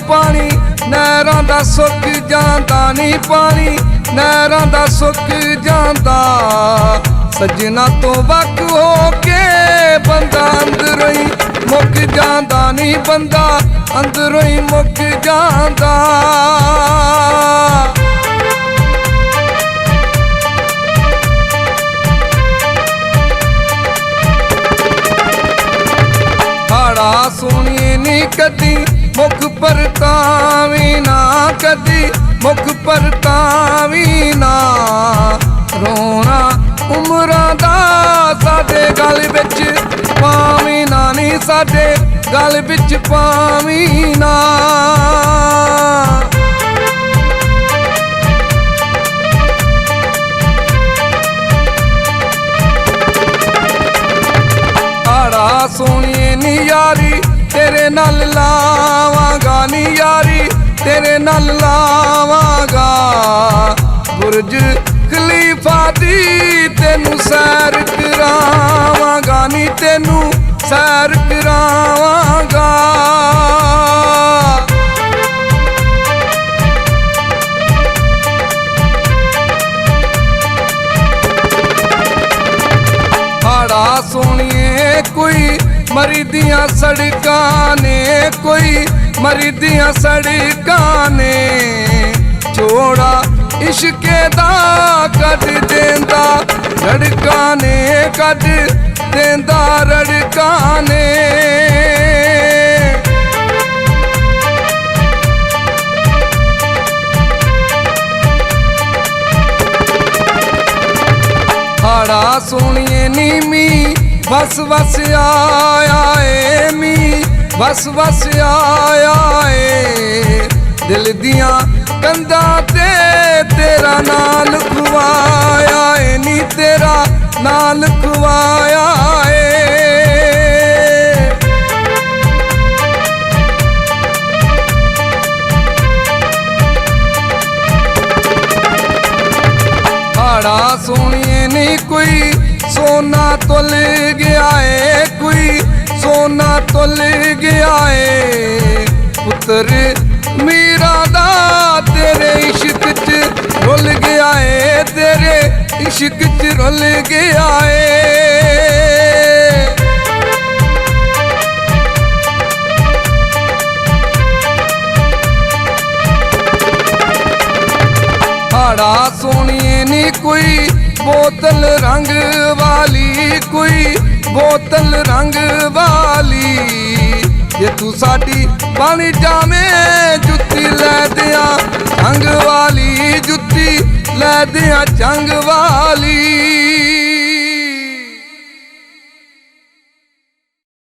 पानी नहरां दा सुक जांदा नी पानी नहरां दा सुक जांदा सजना तो वक हो के बंदा अंदरों ही मुक जांदा नी बंदा अंदरों ही मुक जांदा। हाड़ा सोनिए नी कदी मुख पर तावी ना कदी मुख पर तावी ना रोना उमरां दा साडे गल विच पावी ना नी साडे गल विच पावी ना। हाड़ा सोनिए नी यारी तेरे नाल लावांगा नी यारी तेरे नाल लावांगा बुरज खलीफा दी तेनू सैर करावांगा नी तेनू सैर करावांगा। हाड़ा सोनिए कोई मरी दियां सड़कां ने कोई मरी दियां सड़कां ने जोड़ा इश्के दा कद देंदा रड़कां ने कद देंदा रड़कां ने। हाड़ा सोनिए नी मी बस बस आया ए मी बस बस आया ए दिल दियां कंधां ते तेरा नाम लिखवाया ए नी तेरा नाम लिखवाया ए। हाड़ा सोनिए नी कोई सोना तुल गया है कोई सोना तुल गया है पुत्र मीरा दा तेरे इश्क च रुल गया है तेरे इश्क च रुल गया है। हाड़ा सोनिए नी कोई बोतल रंग वाली कोई बोतल रंग वाली जे तू साडी बन जावें जुत्ती लै दियां जंग वाली जुत्ती लै दियां जंग वाली।